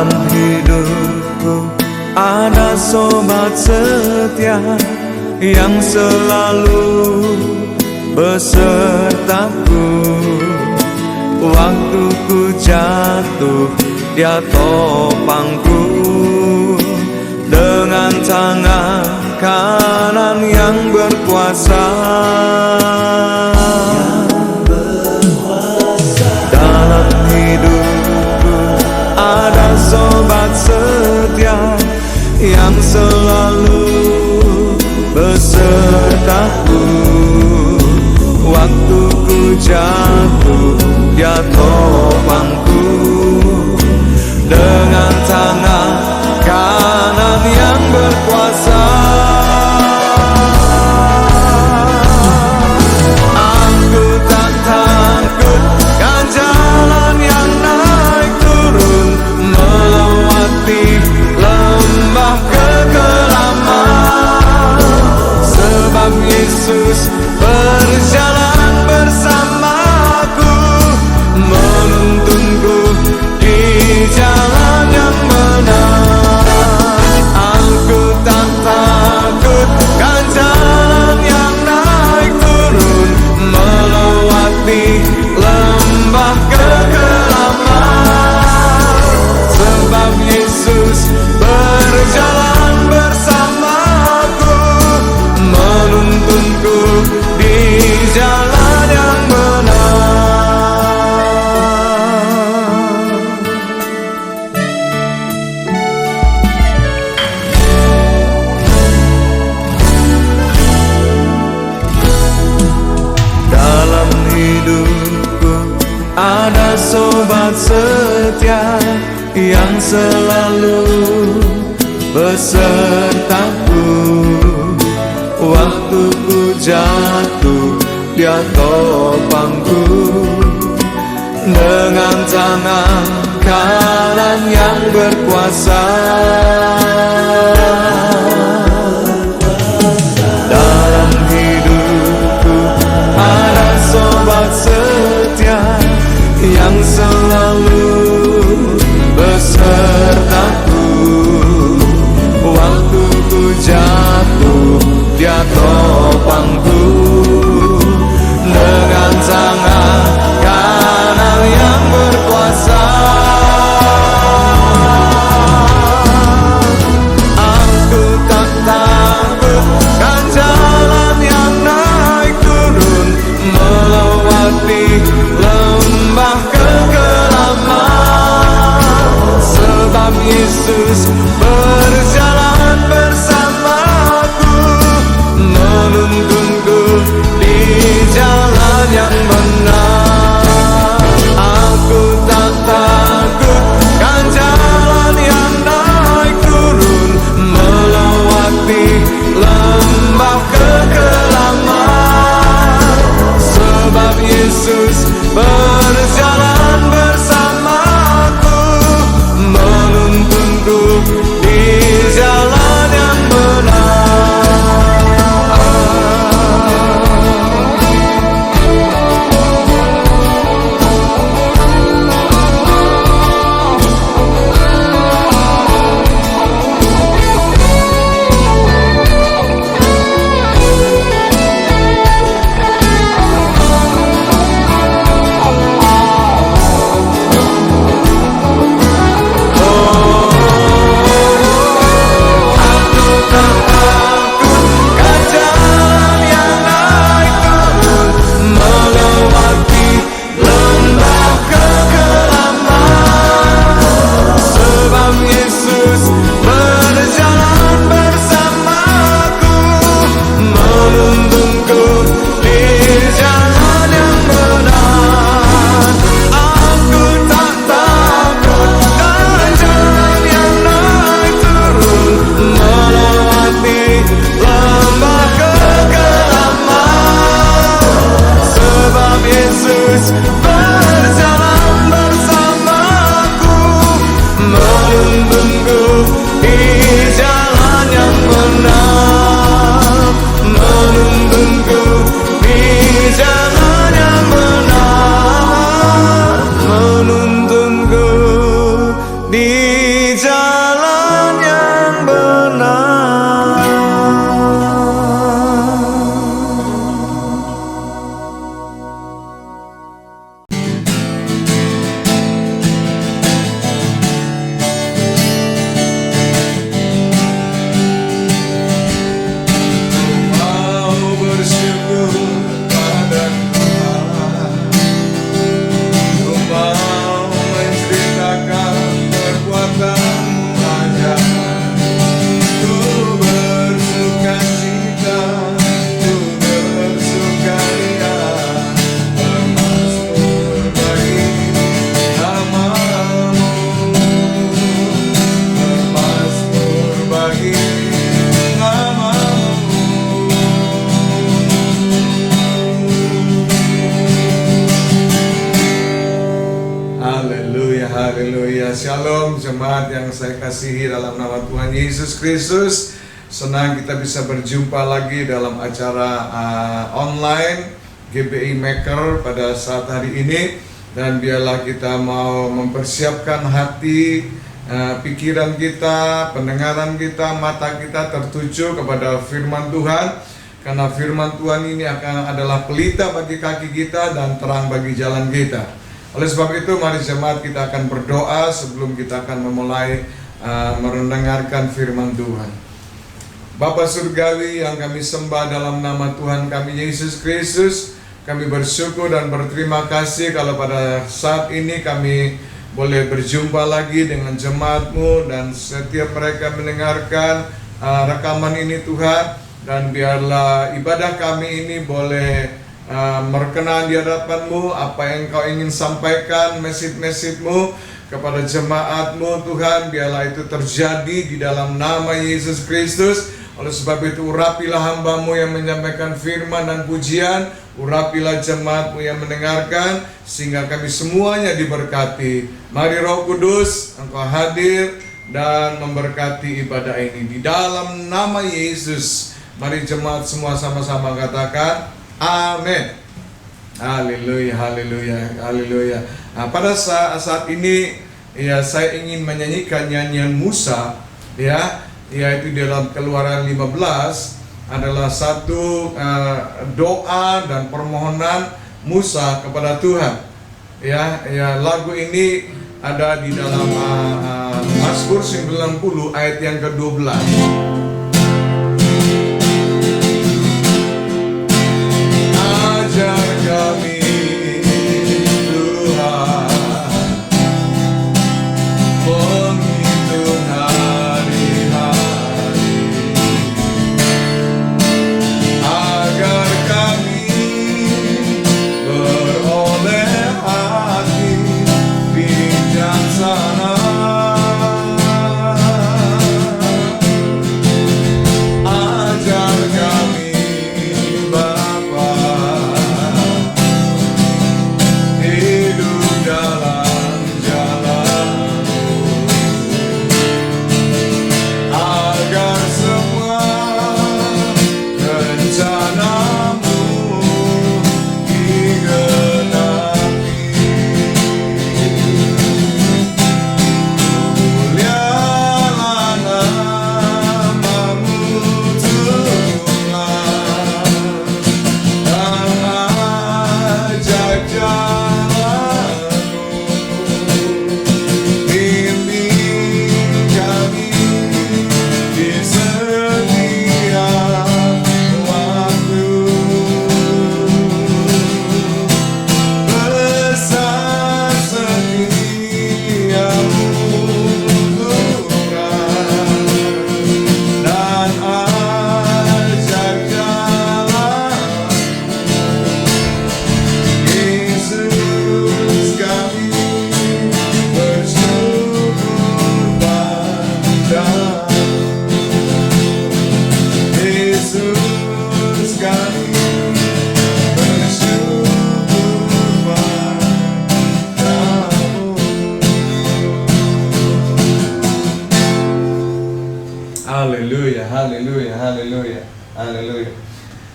Dalam hidupku ada sobat setia yang selalu besertaku. Waktu ku jatuh, dia topangku dengan tangan kanan yang berkuasa. Dalam hidupku ada sobat setia yang selalu besertaku. Waktu ku jatuh, dia topangku dengan tangan kanan yang berkuasa. Aku tak takut kan jalan yang naik turun, melewati lembah kekelaman, sebab Yesus berjalan bersamaku, menuntunku di jalan yang benar. Aku tak takut kan jalan yang naik turun, melewati lembah kekelaman, sebab Yesus berjalan bersamaku, menuntunku di jalan yang benar. Dalam hidupku ada sobat setia yang selalu besertaku. Waktu ku jatuh, dia topangku dengan tangan kanan yang berkuasa. Dalam hidupku ada sobat setia yang selalu besertaku. Waktu ku jatuh, dia topangku dengan tangan kanan yang berkuasa. Aku tak takut kan jalan yang naik turun, melewati lembah kekelaman, haleluya. Shalom jemaat yang saya kasihi dalam nama Tuhan Yesus Kristus. Senang kita bisa berjumpa lagi dalam acara online GBI Maker pada saat hari ini. Dan biarlah kita mau mempersiapkan hati, pikiran kita, pendengaran kita, mata kita tertuju kepada firman Tuhan. Karena firman Tuhan ini adalah pelita bagi kaki kita dan terang bagi jalan kita. Oleh sebab itu mari jemaat kita akan berdoa sebelum kita akan memulai mendengarkan firman Tuhan. Bapa Surgawi yang kami sembah dalam nama Tuhan kami Yesus Kristus, kami bersyukur dan berterima kasih kalau pada saat ini kami boleh berjumpa lagi dengan jemaat-Mu dan setiap mereka mendengarkan rekaman ini Tuhan. Dan biarlah ibadah kami ini boleh berkenan di hadapan-Mu. Apa yang Kau ingin sampaikan, message-mu kepada jemaat-Mu Tuhan, biarlah itu terjadi di dalam nama Yesus Kristus. Oleh sebab itu urapilah hamba-Mu yang menyampaikan firman dan pujian, urapilah jemaat-Mu yang mendengarkan, sehingga kami semuanya diberkati. Mari Roh Kudus, Engkau hadir dan memberkati ibadah ini di dalam nama Yesus. Mari jemaat semua sama-sama katakan amin. Haleluya, haleluya, haleluya. Nah, pada saat ini ya saya ingin menyanyikan nyanyian Musa, ya, yaitu dalam Keluaran 15 adalah satu doa dan permohonan Musa kepada Tuhan. Ya, lagu ini ada di dalam Mazmur 90 ayat yang ke-12. Ajar kami Tuhan menghitung hari-hari, agar kami beroleh hati bijaksana. Ajar kami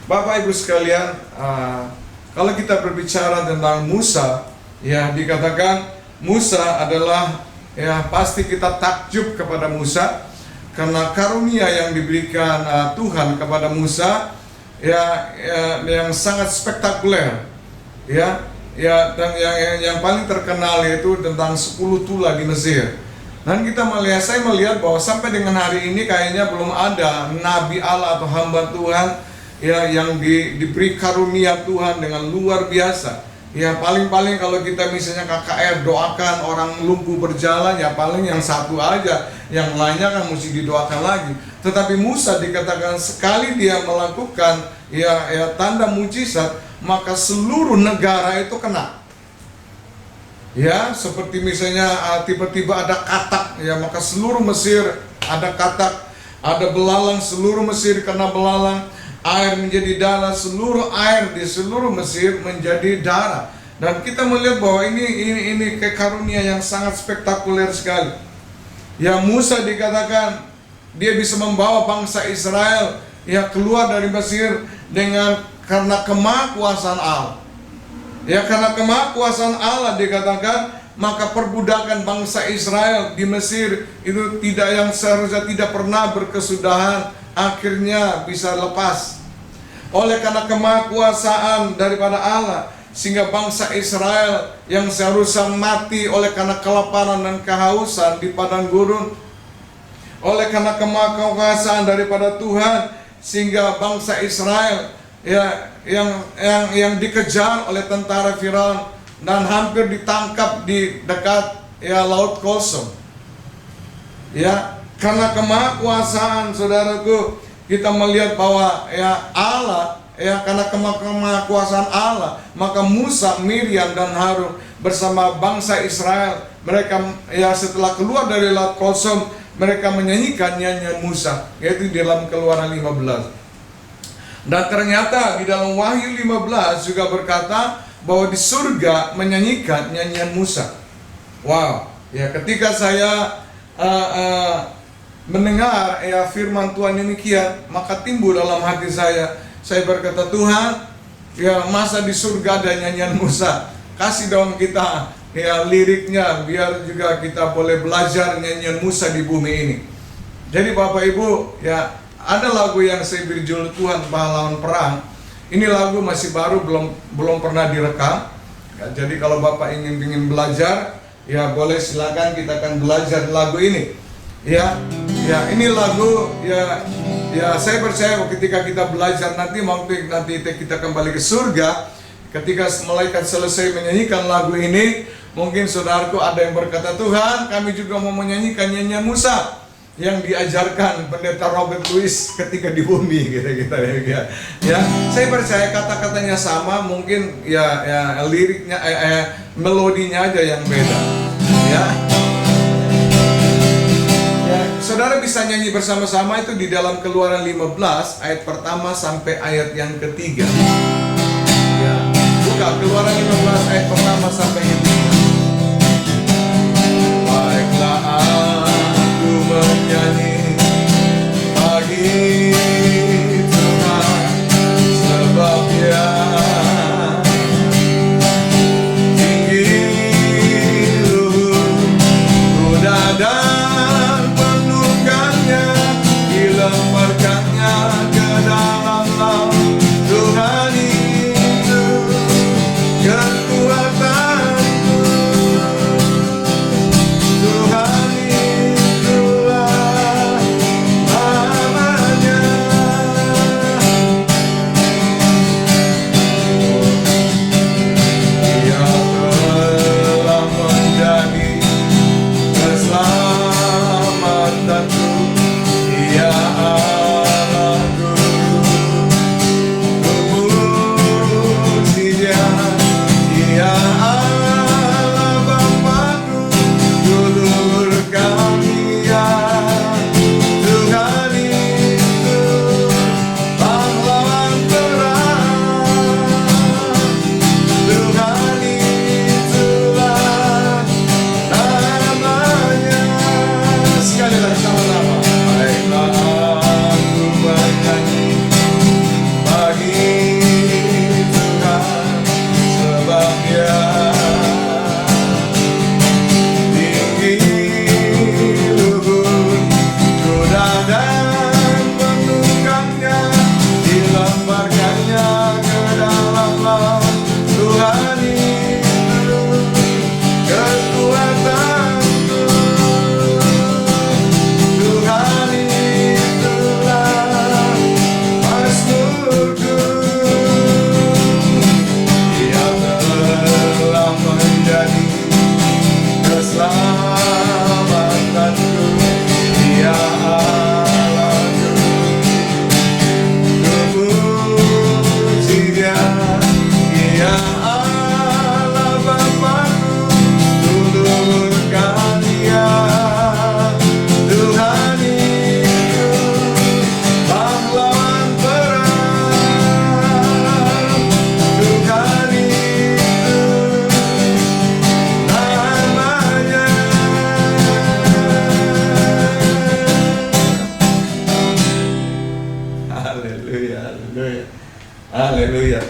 Bapak Ibu sekalian, kalau kita berbicara tentang Musa, ya dikatakan Musa adalah, ya pasti kita takjub kepada Musa karena karunia yang diberikan Tuhan kepada Musa, yang sangat spektakuler, dan yang paling terkenal yaitu tentang 10 tula di Mesir. Dan saya melihat bahwa sampai dengan hari ini kayaknya belum ada nabi Allah atau hamba Tuhan yang diberi karunia Tuhan dengan luar biasa. Ya paling kalau kita misalnya KKR doakan orang lumpuh berjalan, ya paling yang satu aja, yang lainnya kan mesti didoakan lagi. Tetapi Musa dikatakan sekali dia melakukan tanda mujizat, maka seluruh negara itu kena. Ya, seperti misalnya tiba-tiba ada katak, ya maka seluruh Mesir ada katak, ada belalang, seluruh Mesir kena belalang. Air menjadi darah, seluruh air di seluruh Mesir menjadi darah. Dan kita melihat bahwa ini karunia yang sangat spektakuler sekali. Ya, Musa dikatakan dia bisa membawa bangsa Israel ya keluar dari Mesir karena kemahakuasaan Allah. Ya, karena kemahakuasaan Allah dikatakan, maka perbudakan bangsa Israel di Mesir itu yang seharusnya tidak pernah berkesudahan, akhirnya bisa lepas. Oleh karena kemahakuasaan daripada Allah, sehingga bangsa Israel yang seharusnya mati oleh karena kelaparan dan kehausan di padang gurun, oleh karena kemahakuasaan daripada Tuhan, sehingga bangsa Israel ya yang dikejar oleh tentara Firaun dan hampir ditangkap di dekat Laut Kosong. Ya, karena kemahakuasaan, saudaraku, kita melihat bahwa Allah, karena kemahakuasaan Allah, maka Musa, Miriam dan Harun bersama bangsa Israel, mereka setelah keluar dari Laut Kosong, mereka menyanyikan nyanyian Musa, yaitu di dalam Keluaran 15. Dan ternyata di dalam Wahyu 15 juga berkata bahwa di surga menyanyikan nyanyian Musa. Wow, ya ketika saya mendengar firman Tuhan demikian, maka timbul dalam hati saya berkata, Tuhan, ya masa di surga ada nyanyian Musa, kasih dong kita liriknya, biar juga kita boleh belajar nyanyian Musa di bumi ini. Jadi Bapak Ibu, ya ada lagu yang saya beri judul Tuhan Pahlawan Perang. Ini lagu masih baru, belum pernah direkam. Ya, jadi kalau Bapak ingin belajar, ya boleh silakan, kita akan belajar lagu ini. Ya ini lagu ya saya percaya ketika kita belajar nanti kita kembali ke surga, ketika malaikat selesai menyanyikan lagu ini, mungkin saudaraku ada yang berkata, Tuhan, kami juga mau menyanyikan nyanyian Musa yang diajarkan pendeta Robert Louis ketika di bumi, gitu ya. Ya, saya percaya kata-katanya sama, mungkin ya liriknya melodinya aja yang beda. Ya. Saudara bisa nyanyi bersama-sama itu di dalam Keluaran 15 ayat pertama sampai ayat yang ketiga. Ya, buka Keluaran 15 ayat pertama sampai yang ketiga. Baiklah aku menyanyi bagi Tuhan, sebab Dia tinggi luhur, kuda dan penunggannya dilemparkannya ke dalam laut. Tuhan itu kekuatan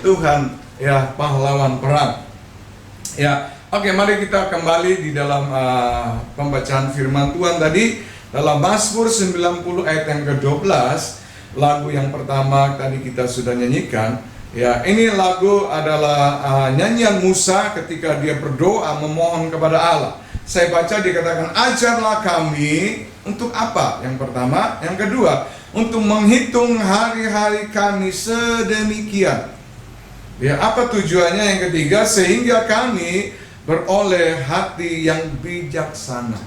Tuhan, ya, pahlawan perang. Ya, oke, mari kita kembali di dalam pembacaan firman Tuhan tadi dalam Mazmur 90 ayat yang ke-12, lagu yang pertama tadi kita sudah nyanyikan. Ya, ini lagu adalah nyanyian Musa ketika dia berdoa memohon kepada Allah. Saya baca dikatakan, ajarlah kami untuk apa? Yang pertama, yang kedua, untuk menghitung hari-hari kami sedemikian. Ya, apa tujuannya? Yang ketiga, sehingga kami beroleh hati yang bijaksana.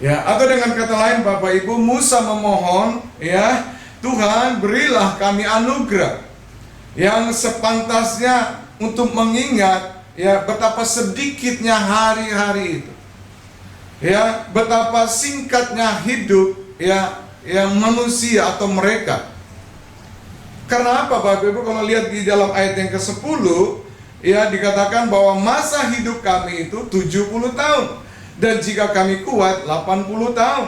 Ya, atau dengan kata lain, Bapak Ibu, Musa memohon, ya, Tuhan berilah kami anugerah yang sepantasnya untuk mengingat, ya, betapa sedikitnya hari-hari itu, ya, betapa singkatnya hidup, ya, yang manusia atau mereka. Karena apa, Bapak Ibu? Kalau lihat di dalam ayat yang ke-10, ya, dikatakan bahwa masa hidup kami itu 70 tahun, dan jika kami kuat 80 tahun.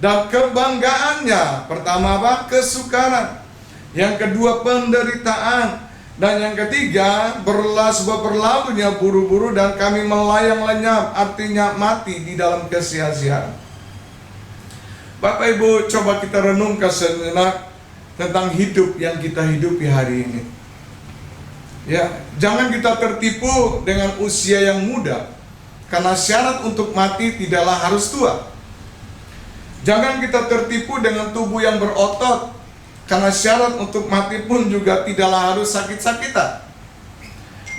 Dan kebanggaannya, pertama apa? Kesukaran. Yang kedua, penderitaan. Dan yang ketiga, berlalunya buru-buru dan kami melayang lenyap, artinya mati di dalam kesia-siaan. Bapak Ibu, coba kita renungkan sejenak tentang hidup yang kita hidupi hari ini. Ya, jangan kita tertipu dengan usia yang muda, karena syarat untuk mati tidaklah harus tua. Jangan kita tertipu dengan tubuh yang berotot, karena syarat untuk mati pun juga tidaklah harus sakit-sakitan.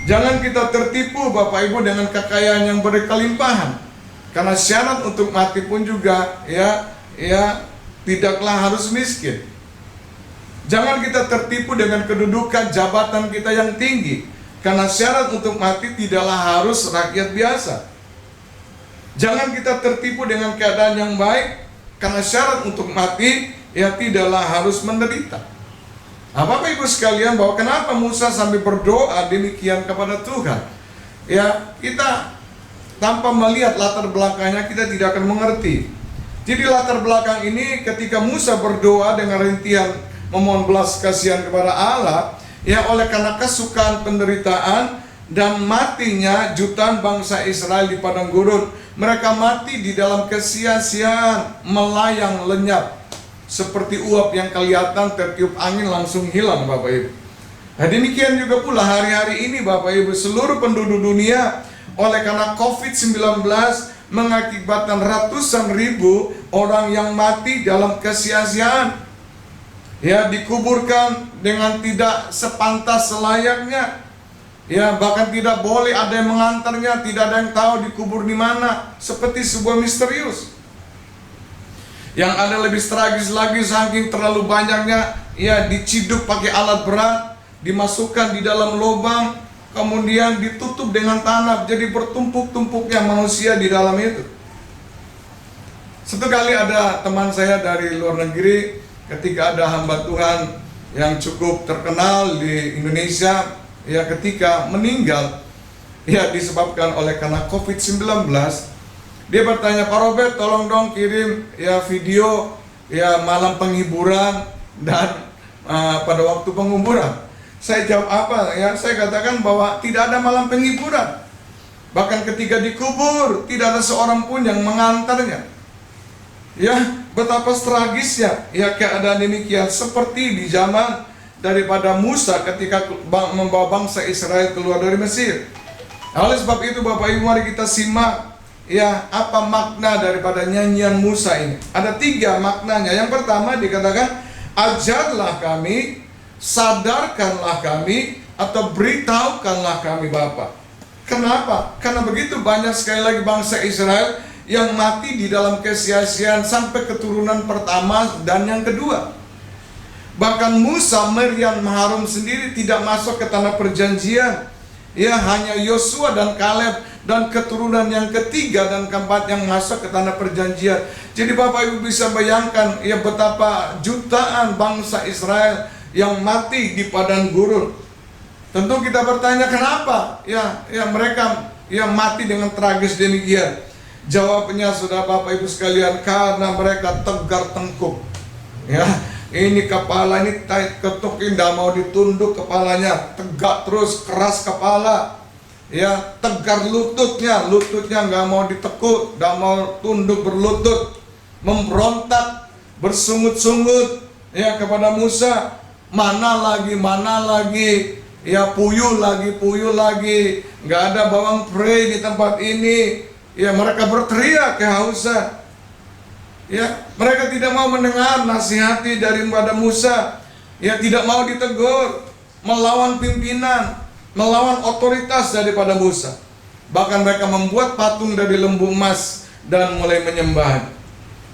Jangan kita tertipu, Bapak Ibu, dengan kekayaan yang berkelimpahan, karena syarat untuk mati pun juga ya tidaklah harus miskin. Jangan kita tertipu dengan kedudukan jabatan kita yang tinggi, karena syarat untuk mati tidaklah harus rakyat biasa. Jangan kita tertipu dengan keadaan yang baik, karena syarat untuk mati ya tidaklah harus menderita. Bapak Ibu sekalian, bahwa kenapa Musa sampai berdoa demikian kepada Tuhan? Ya, kita tanpa melihat latar belakangnya kita tidak akan mengerti. Jadi latar belakang ini ketika Musa berdoa dengan rintihan memohon belas kasihan kepada Allah, ya, oleh karena kesukaan, penderitaan, dan matinya jutaan bangsa Israel di padang gurun. Mereka mati di dalam kesia-siaan, melayang lenyap, seperti uap yang kelihatan tertiup angin langsung hilang, Bapak Ibu. Nah, demikian juga pula hari-hari ini, Bapak Ibu, seluruh penduduk dunia oleh karena COVID-19 mengakibatkan ratusan ribu orang yang mati dalam kesia-siaan. Ya, dikuburkan dengan tidak sepantas selayaknya. Ya, bahkan tidak boleh ada yang mengantarnya, tidak ada yang tahu dikubur di mana, seperti sebuah misterius. Yang ada lebih tragis lagi, saking terlalu banyaknya, ya, diciduk pakai alat berat, dimasukkan di dalam lubang, kemudian ditutup dengan tanah, jadi bertumpuk-tumpuknya manusia di dalam itu. Satu kali ada teman saya dari luar negeri, ketika ada hamba Tuhan yang cukup terkenal di Indonesia, ya, ketika meninggal, ya, disebabkan oleh karena COVID-19, dia bertanya, Pak Robert, tolong dong kirim, ya, video, ya, malam penghiburan dan pada waktu penguburan. Saya jawab apa? Ya, saya katakan bahwa tidak ada malam penghiburan. Bahkan ketika dikubur, tidak ada seorang pun yang mengantarnya. Ya, betapa tragisnya, ya, keadaan demikian, seperti di zaman daripada Musa ketika membawa bangsa Israel keluar dari Mesir. Oleh sebab itu, Bapak Ibu, mari kita simak, ya, apa makna daripada nyanyian Musa ini. Ada 3 maknanya. Yang pertama dikatakan, ajarlah kami, sadarkanlah kami, atau beritahukanlah kami, Bapa. Kenapa? Karena begitu banyak sekali lagi bangsa Israel yang mati di dalam kesia-siaan sampai keturunan pertama dan yang kedua. Bahkan Musa, Miriam, Harun sendiri tidak masuk ke tanah perjanjian. Ya, hanya Yosua dan Kaleb dan keturunan yang ketiga dan keempat yang masuk ke tanah perjanjian. Jadi Bapak Ibu bisa bayangkan, ya, betapa jutaan bangsa Israel yang mati di padang gurun. Tentu kita bertanya, kenapa? Ya, mereka, ya, mati dengan tragis demikian. Jawabnya, sudah Bapak Ibu sekalian, karena mereka tegar tengkuk. Ya, Ini kepala ini ketukin, tidak mau ditunduk kepalanya, tegak terus, keras kepala. Ya, tegar lututnya nggak mau ditekuk, nggak mau tunduk berlutut, memberontak, bersungut-sungut ya kepada Musa. Mana lagi, ya puyuh lagi, nggak ada bawang prei di tempat ini. Ya, mereka berteriak kehausan. Ya, mereka tidak mau mendengar nasihati daripada Musa. Ya, tidak mau ditegur, melawan pimpinan, melawan otoritas daripada Musa. Bahkan mereka membuat patung dari lembu emas dan mulai menyembah.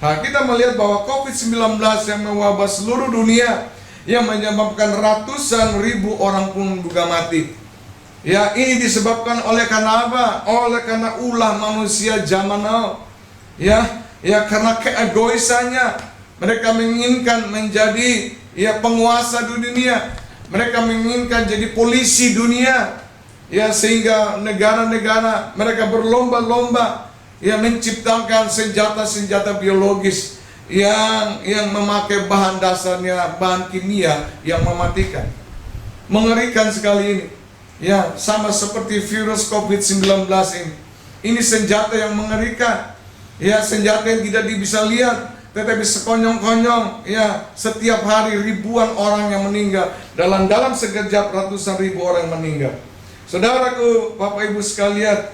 Nah, kita melihat bahwa COVID-19 yang mewabah seluruh dunia, yang menyebabkan ratusan ribu orang pun juga mati. Ya, ini disebabkan oleh karena apa? Oleh karena ulah manusia zaman now. Ya, karena keegoisannya, mereka menginginkan menjadi penguasa dunia. Mereka menginginkan jadi polisi dunia. Ya, sehingga negara-negara mereka berlomba-lomba menciptakan senjata-senjata biologis yang memakai bahan dasarnya bahan kimia yang mematikan. Mengerikan sekali ini. Ya, sama seperti virus COVID-19 ini. Ini senjata yang mengerikan. Ya, senjata yang tidak bisa lihat, tetapi sekonyong-konyong. Ya, setiap hari ribuan orang yang meninggal. Dalam sekejap ratusan ribu orang meninggal. Saudaraku, Bapak Ibu sekalian,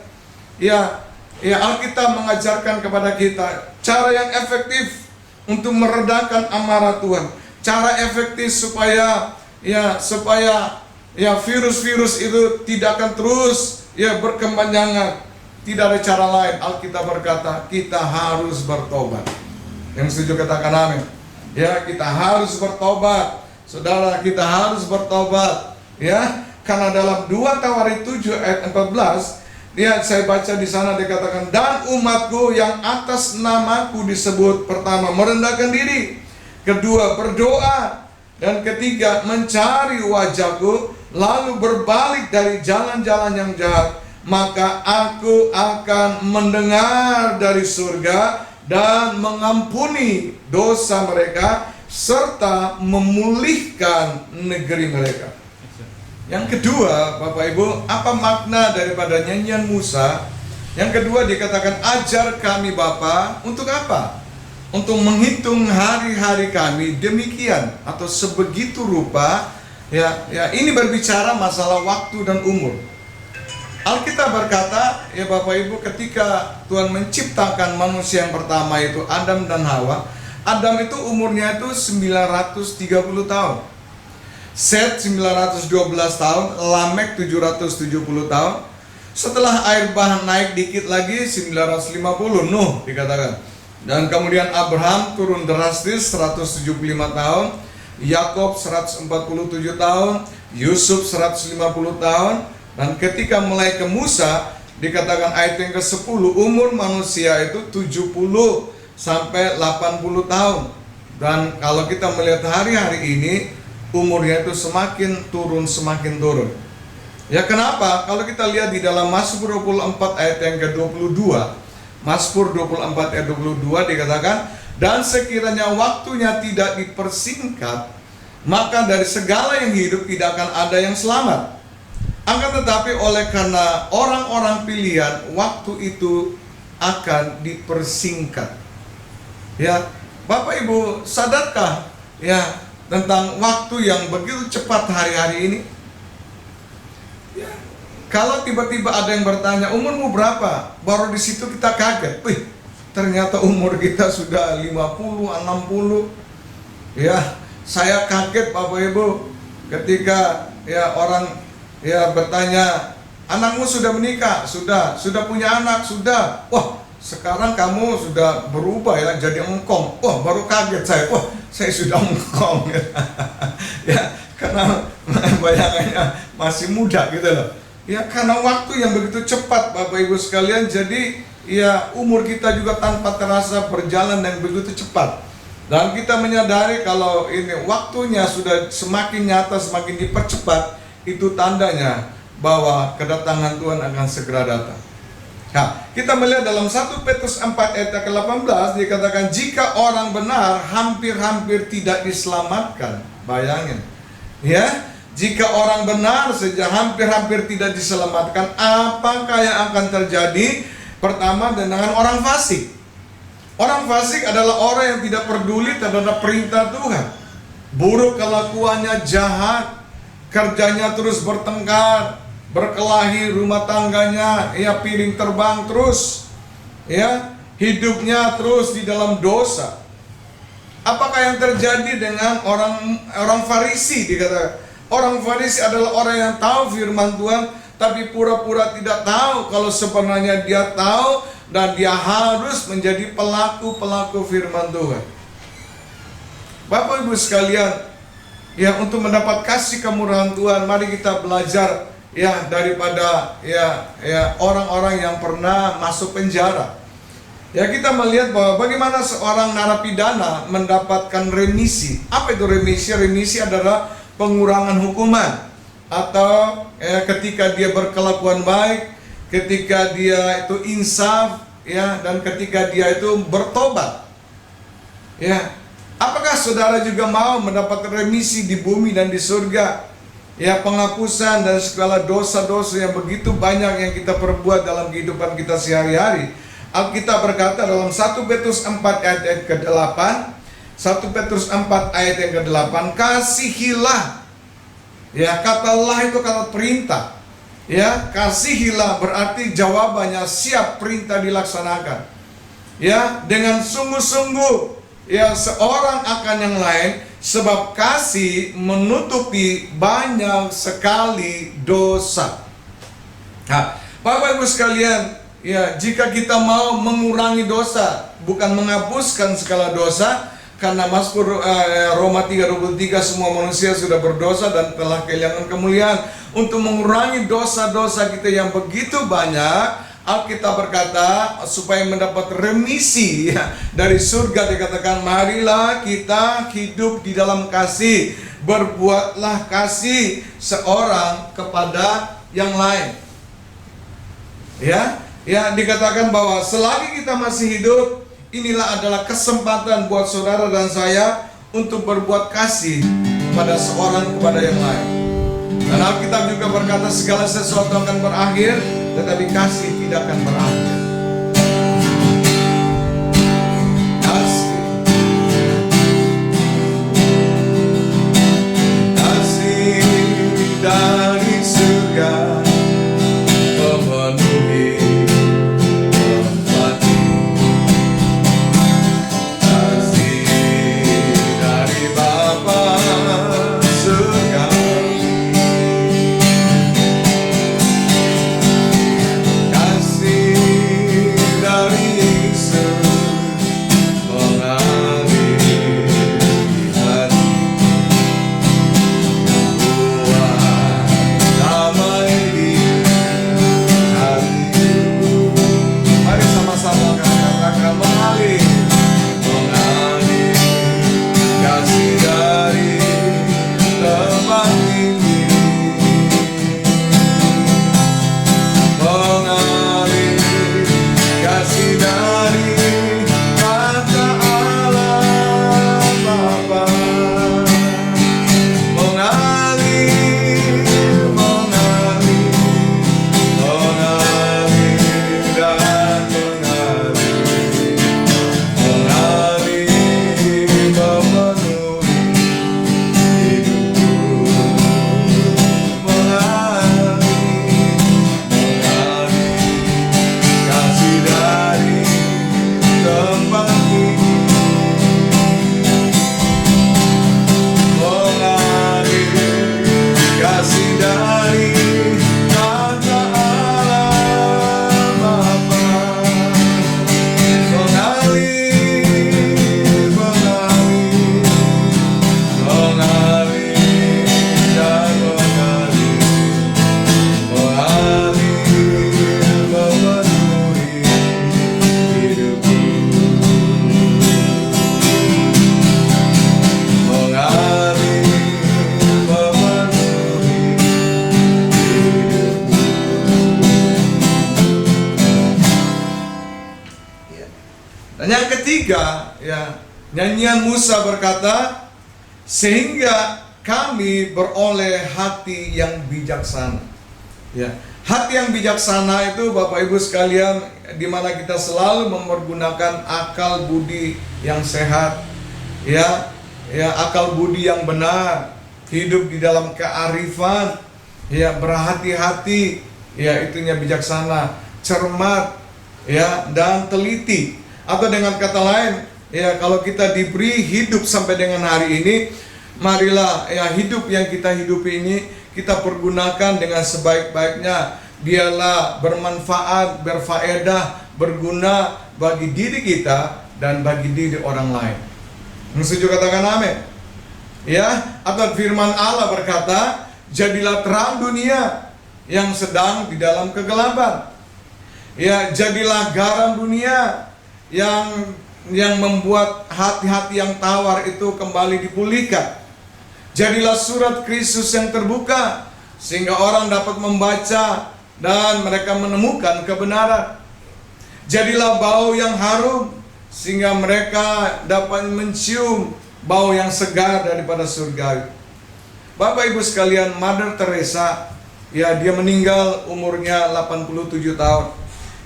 ya Alkitab mengajarkan kepada kita cara yang efektif untuk meredakan amarah Tuhan. Cara efektif supaya virus-virus itu tidak akan terus berkepanjangan. Tidak ada cara lain. Alkitab berkata, kita harus bertobat. Yang setuju katakan amin. Ya, kita harus bertobat. Saudara, kita harus bertobat. Ya, karena dalam 2 Tawarik 7 ayat 14, saya baca di sana dikatakan, dan umatku yang atas namaku disebut, pertama merendahkan diri, kedua berdoa, dan ketiga mencari wajahku, lalu berbalik dari jalan-jalan yang jahat, maka aku akan mendengar dari surga dan mengampuni dosa mereka serta memulihkan negeri mereka. Yang kedua, Bapak Ibu, apa makna daripada nyanyian Musa? Yang kedua dikatakan, ajar kami Bapa, untuk apa? Untuk menghitung hari-hari kami demikian atau sebegitu rupa. Ini berbicara masalah waktu dan umur. Alkitab berkata, ya Bapak Ibu, ketika Tuhan menciptakan manusia yang pertama itu Adam dan Hawa, Adam itu umurnya itu 930 tahun. Set 912 tahun, Lamek 770 tahun. Setelah air bah naik dikit lagi 950, Nuh dikatakan. Dan kemudian Abraham turun drastis 175 tahun, Yakob 147 tahun, Yusuf 150 tahun. Dan ketika mulai ke Musa, dikatakan ayat yang ke-10, umur manusia itu 70 sampai 80 tahun. Dan kalau kita melihat hari-hari ini, umurnya itu semakin turun. Ya, kenapa? Kalau kita lihat di dalam Mazmur 24 ayat yang ke-22, Mazmur 24 ayat 22 dikatakan, dan sekiranya waktunya tidak dipersingkat, maka dari segala yang hidup tidak akan ada yang selamat. Akan tetapi oleh karena orang-orang pilihan, waktu itu akan dipersingkat. Ya, Bapak Ibu, sadarkah tentang waktu yang begitu cepat hari-hari ini? Ya, kalau tiba-tiba ada yang bertanya, umurmu berapa? Baru di situ kita kaget. Wih, ternyata umur kita sudah 50, 60. Ya, saya kaget Bapak Ibu ketika orang bertanya, anakmu sudah menikah? Sudah punya anak? Sudah. Wah, sekarang kamu sudah berubah jadi engkong. Wah, baru kaget saya. Wah, saya sudah engkong. Ya, karena bayangannya masih muda gitu loh. Ya, karena waktu yang begitu cepat Bapak Ibu sekalian, jadi umur kita juga tanpa terasa berjalan dengan begitu cepat. Dan kita menyadari kalau ini waktunya sudah semakin nyata, semakin dipercepat, itu tandanya bahwa kedatangan Tuhan akan segera datang. Nah, kita melihat dalam 1 Petrus 4 ayat ke-18 dikatakan jika orang benar hampir-hampir tidak diselamatkan. Bayangin. Ya, jika orang benar saja hampir-hampir tidak diselamatkan, apakah yang akan terjadi? Pertama, dengan orang fasik. Orang fasik adalah orang yang tidak peduli terhadap perintah Tuhan. Buruk kelakuannya, jahat, kerjanya terus bertengkar, berkelahi, rumah tangganya ya piring terbang terus, ya hidupnya terus di dalam dosa. Apakah yang terjadi dengan orang Farisi? Dikatakan orang Farisi adalah orang yang tahu firman Tuhan, tapi pura-pura tidak tahu kalau sebenarnya dia tahu dan dia harus menjadi pelaku-pelaku firman Tuhan. Bapak Ibu sekalian, ya untuk mendapat kasih kemurahan Tuhan, mari kita belajar ya daripada orang-orang yang pernah masuk penjara. Ya, kita melihat bahwa bagaimana seorang narapidana mendapatkan remisi. Apa itu remisi? Remisi adalah pengurangan hukuman, atau ketika dia berkelakuan baik, ketika dia itu insaf, ya, dan ketika dia itu bertobat. Ya, apakah saudara juga mau mendapat remisi di bumi dan di surga? Ya, penghapusan dan segala dosa-dosa yang begitu banyak yang kita perbuat dalam kehidupan kita sehari-hari. Alkitab berkata dalam 1 Petrus 4 ayat ke-8, 1 Petrus 4 ayat yang ke-8, kasihilah. Ya, kata lah itu kata perintah. Ya, kasihilah berarti jawabannya siap perintah dilaksanakan. Ya, dengan sungguh-sungguh ya seorang akan yang lain, sebab kasih menutupi banyak sekali dosa. Nah, Bapak Ibu sekalian, ya jika kita mau mengurangi dosa, bukan menghapuskan segala dosa, karena Mazmur Roma 3:23 semua manusia sudah berdosa dan telah kehilangan kemuliaan. Untuk mengurangi dosa-dosa kita yang begitu banyak, Alkitab berkata supaya mendapat remisi ya, dari surga dikatakan marilah kita hidup di dalam kasih, berbuatlah kasih seorang kepada yang lain. Ya dikatakan bahwa selagi kita masih hidup, inilah adalah kesempatan buat saudara dan saya untuk berbuat kasih kepada seorang kepada yang lain. Dan Alkitab juga berkata segala sesuatu akan berakhir, tetapi kasih tidak akan berakhir. Kasih dari surga memenuhi tempat ini. Kasih dari Bapa surga. Kasih Yang ketiga, ya, nyanyian Musa berkata, sehingga kami beroleh hati yang bijaksana. Ya, hati yang bijaksana itu Bapak Ibu sekalian, di mana kita selalu mempergunakan akal budi yang sehat, ya, akal budi yang benar, hidup di dalam kearifan, ya, berhati-hati, ya, itunya bijaksana, cermat, ya, dan teliti. Atau dengan kata lain, ya, kalau kita diberi hidup sampai dengan hari ini, marilah, ya, hidup yang kita hidupi ini kita pergunakan dengan sebaik-baiknya. Biarlah bermanfaat, berfaedah, berguna bagi diri kita dan bagi diri orang lain. Setuju, katakan amin. Ya, atau firman Allah berkata, jadilah terang dunia yang sedang di dalam kegelapan. Ya, jadilah garam dunia yang membuat hati-hati yang tawar itu kembali dipulihkan. Jadilah surat Kristus yang terbuka sehingga orang dapat membaca dan mereka menemukan kebenaran. Jadilah bau yang harum sehingga mereka dapat mencium bau yang segar daripada surga. Bapak Ibu sekalian, Mother Teresa, ya, dia meninggal umurnya 87 tahun.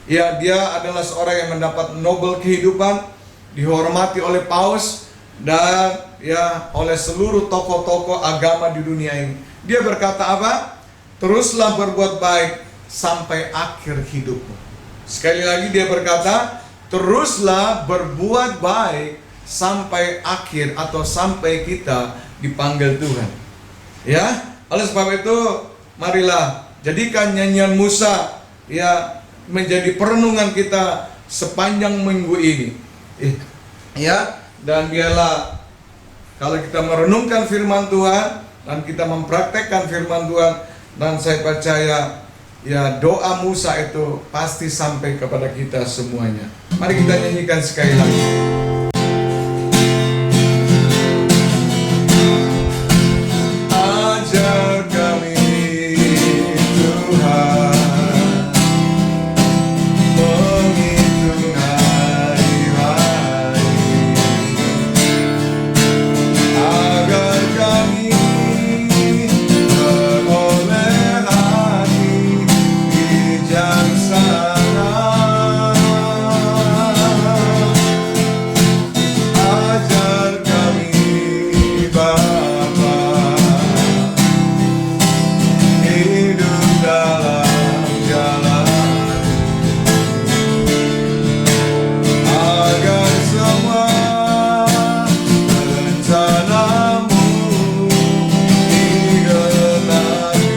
Ya, dia adalah seorang yang mendapat Nobel kehidupan, dihormati oleh Paus dan, ya, oleh seluruh tokoh-tokoh agama di dunia ini. Dia berkata apa? Teruslah berbuat baik sampai akhir hidupmu. Sekali lagi dia berkata, teruslah berbuat baik sampai akhir atau sampai kita dipanggil Tuhan. Ya, oleh sebab itu marilah jadikan nyanyian Musa, ya, menjadi perenungan kita sepanjang minggu ini. Ya, dan biarlah kalau kita merenungkan firman Tuhan dan kita mempraktekkan firman Tuhan, dan saya percaya, ya, doa Musa itu pasti sampai kepada kita semuanya. Mari kita nyanyikan sekali lagi. Ajar kami Tuhan menghitung hari-hari, agar kami beroleh hati bijaksana. Ajar kami Bapa hidup dalam jalan, agar semua rencanamu digenapi.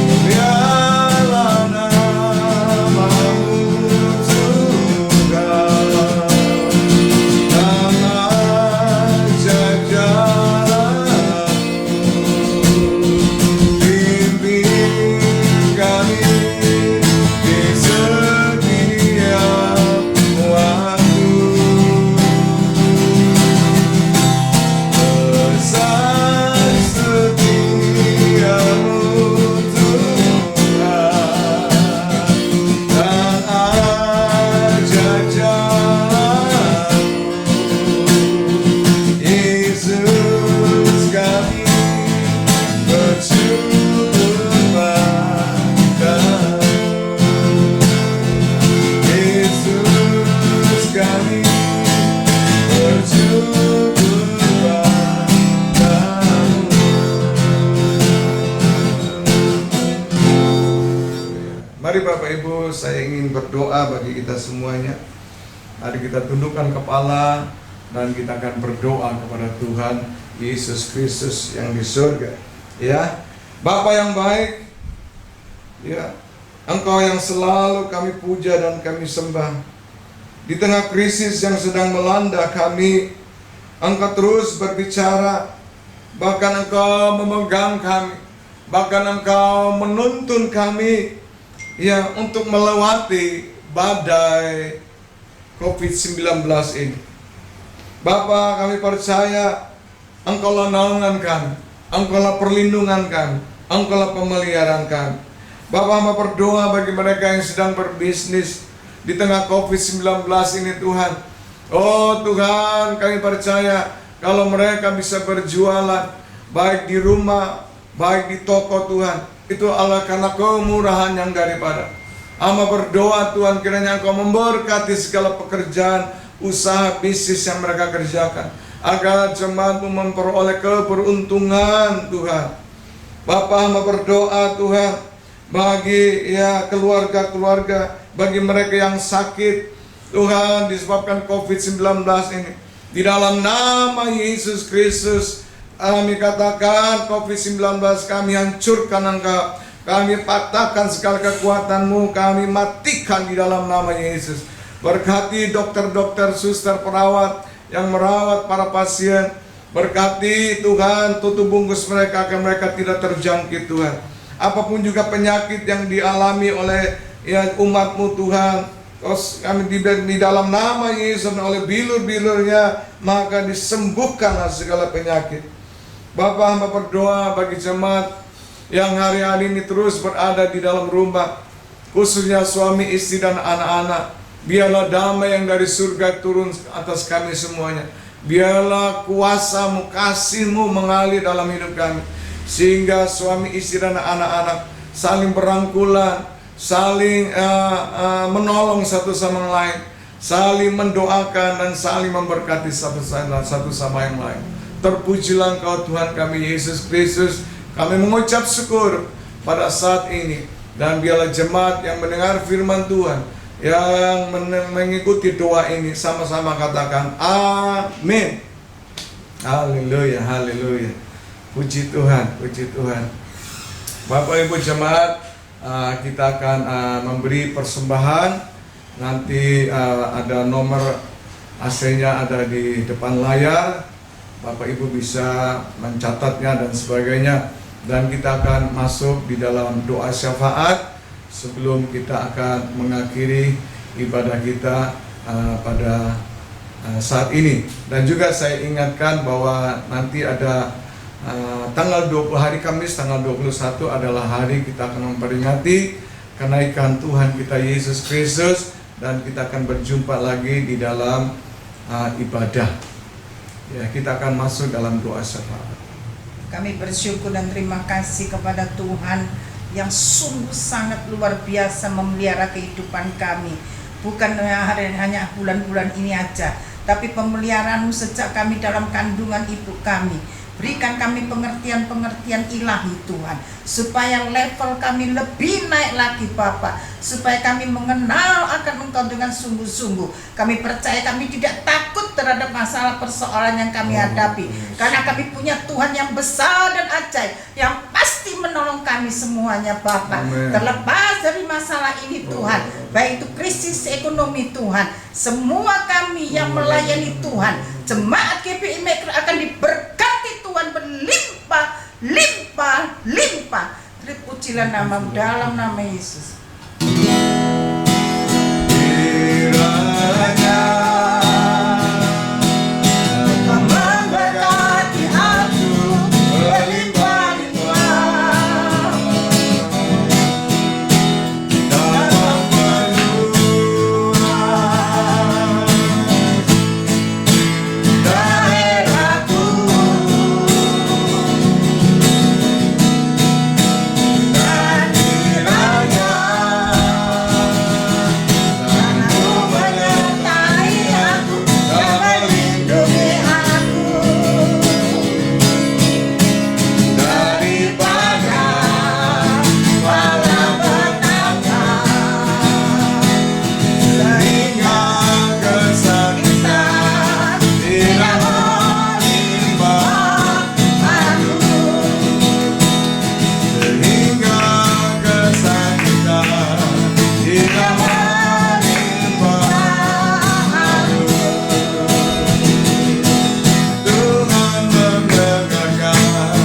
Mulialah namamu Tuhan, dan ajak jalanmu. Bimbing kami di setiap waktu, pesan setiamu Tuhan, dan ajak jalanmu. Yesus, kami bersyukur padamu. Yesus, kami bersyukur padamu. Mari Bapak Ibu, saya ingin berdoa bagi kita semuanya. Mari kita tundukkan kepala dan kita akan berdoa kepada Tuhan Yesus Kristus yang di surga. Ya, Bapa yang baik, ya, Engkau yang selalu kami puja dan kami sembah. Di tengah krisis yang sedang melanda kami, Engkau terus berbicara, bahkan Engkau memegang kami, bahkan Engkau menuntun kami, ya, untuk melewati badai COVID-19 ini. Bapa, kami percaya Engkaulah naungan kami, Engkaulah perlindungan kami, Engkaulah pemeliharaan kami. Bapak hamba berdoa bagi mereka yang sedang berbisnis di tengah COVID-19 ini Tuhan. Oh Tuhan, kami percaya kalau mereka bisa berjualan baik di rumah, baik di toko Tuhan, itu Allah karena kemurahan yang daripada. Hamba berdoa Tuhan, kiranya Engkau memberkati segala pekerjaan, usaha, bisnis yang mereka kerjakan, agar jemaat-Mu memperoleh keberuntungan Tuhan. Bapak hamba berdoa Tuhan, bagi keluarga-keluarga, bagi mereka yang sakit Tuhan disebabkan COVID-19 ini, di dalam nama Yesus Kristus kami katakan COVID-19 kami hancurkan Engkau, kami patahkan segala kekuatan-Mu, kami matikan di dalam nama Yesus. Berkati dokter-dokter, suster, perawat yang merawat para pasien. Berkati Tuhan, tutup bungkus mereka agar mereka tidak terjangkit Tuhan. Apapun juga penyakit yang dialami oleh umat-Mu Tuhan, kami di dalam nama Yesus oleh bilur-bilurnya, maka disembuhkanlah segala penyakit. Bapak hamba berdoa bagi jemaat yang hari-hari ini terus berada di dalam rumah, khususnya suami, istri, dan anak-anak. Biarlah damai yang dari surga turun atas kami semuanya. Biarlah kuasa-Mu, kasih-Mu mengalir dalam hidup kami, sehingga suami, istri, dan anak-anak saling berangkulan, saling menolong satu sama lain, saling mendoakan dan saling memberkati satu sama yang lain. Terpujilah Engkau Tuhan kami Yesus Kristus. Kami mengucap syukur pada saat ini, dan biarlah jemaat yang mendengar firman Tuhan, yang mengikuti doa ini sama-sama katakan amin. Haleluya, haleluya. Puji Tuhan, puji Tuhan. Bapak Ibu jemaat, kita akan memberi persembahan. Nanti ada nomor AC-nya ada di depan layar. Bapak Ibu bisa mencatatnya dan sebagainya. Dan kita akan masuk di dalam doa syafaat sebelum kita akan mengakhiri ibadah kita pada saat ini. Dan juga saya ingatkan bahwa nanti ada tanggal 20 hari Kamis, tanggal 21 adalah hari kita akan memperingati kenaikan Tuhan kita Yesus Kristus, dan kita akan berjumpa lagi di dalam ibadah. Ya, kita akan masuk dalam doa syafaat. Kami bersyukur dan terima kasih kepada Tuhan yang sungguh sangat luar biasa memelihara kehidupan kami. Bukan hanya bulan-bulan ini aja, tapi pemeliharaan-Mu sejak kami dalam kandungan ibu kami. Berikan kami pengertian-pengertian ilahi Tuhan, supaya level kami lebih naik lagi Bapa, supaya kami mengenal akan Engkau dengan sungguh-sungguh. Kami percaya kami tidak takut terhadap masalah persoalan yang kami hadapi, karena kami punya Tuhan yang besar dan ajaib, yang pasti menolong kami semuanya Bapa. Terlepas dari masalah ini Tuhan, baik itu krisis ekonomi Tuhan, semua kami yang melayani Tuhan, jemaat GBI Maker akan diberkati Tuhan berlimpah, limpah, limpah. Terpujilah nama-Mu dalam nama Yesus. Kiranya memberkati aku berlimpah-limpah dalam penuhan daerahku, dan kiranya Aku menyertai aku dan melindungi aku daripada malapetaka, sehingga kesakitan tidak menimpa aku sehingga kesakitan tidak menimpa aku. Tuhan mendengarkan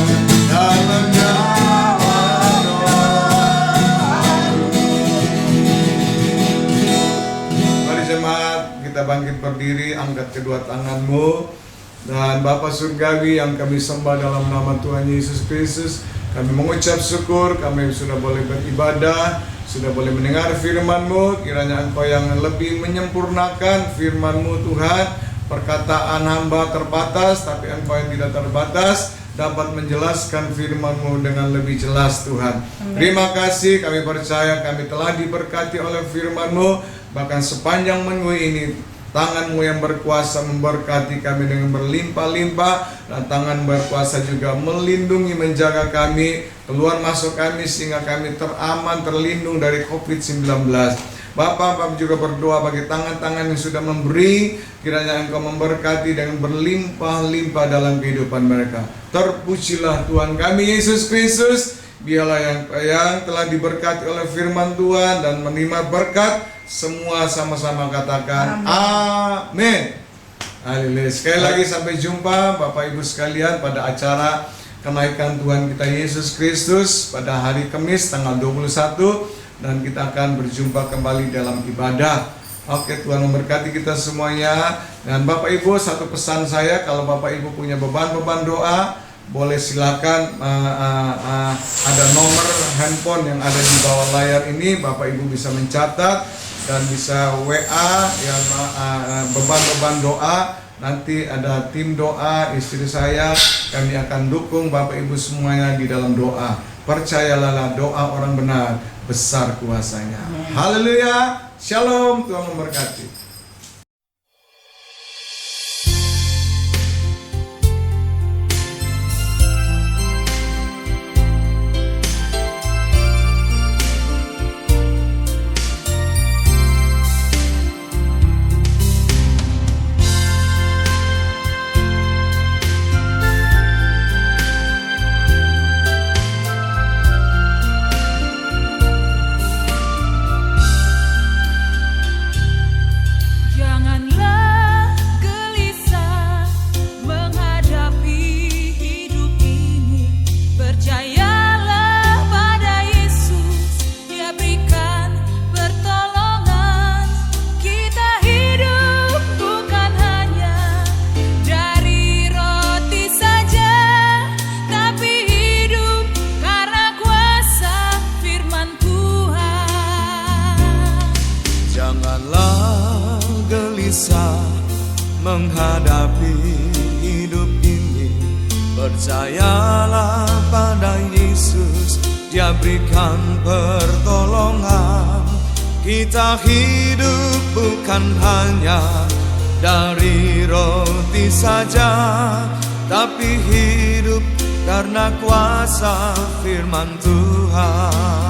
dan menjawab doaku. Mari jemaat, kita bangkit berdiri, angkat kedua tanganmu. Dan Bapa Surgawi yang kami sembah dalam nama Tuhan Yesus Kristus, kami mengucap syukur, kami sudah boleh beribadah, sudah boleh mendengar firman-Mu. Kiranya Engkau yang lebih menyempurnakan firman-Mu Tuhan. Perkataan hamba terbatas, tapi Engkau yang tidak terbatas dapat menjelaskan firman-Mu dengan lebih jelas Tuhan. Terima kasih, kami percaya kami telah diberkati oleh firman-Mu. Bahkan sepanjang minggu ini tangan-Mu yang berkuasa memberkati kami dengan berlimpah-limpah, dan tangan berkuasa juga melindungi, menjaga kami, keluar masuk kami, sehingga kami teraman, terlindung dari COVID-19. Bapak juga berdoa bagi tangan-tangan yang sudah memberi, kiranya Engkau memberkati dengan berlimpah-limpah dalam kehidupan mereka. Terpujilah Tuhan kami Yesus Kristus. Biarlah yang telah diberkati oleh firman Tuhan dan menerima berkat, semua sama-sama katakan amin. Haleluya. Sekali lagi sampai jumpa Bapak Ibu sekalian pada acara kenaikan Tuhan kita Yesus Kristus pada hari Kamis tanggal 21, dan kita akan berjumpa kembali dalam ibadah. Oke, Tuhan memberkati kita semuanya. Dan Bapak Ibu, satu pesan saya, kalau Bapak Ibu punya beban-beban doa, boleh silakan ada nomor handphone yang ada di bawah layar ini. Bapak Ibu bisa mencatat dan bisa WA yang beban-beban doa. Nanti ada tim doa, istri saya, kami akan dukung Bapak Ibu semuanya di dalam doa. Percayalah, doa orang benar besar kuasanya. Haleluya. Shalom, Tuhan memberkati. Menghadapi hidup ini, percayalah pada Yesus, Dia berikan pertolongan. Kita hidup bukan hanya dari roti saja, tapi hidup karena kuasa firman Tuhan.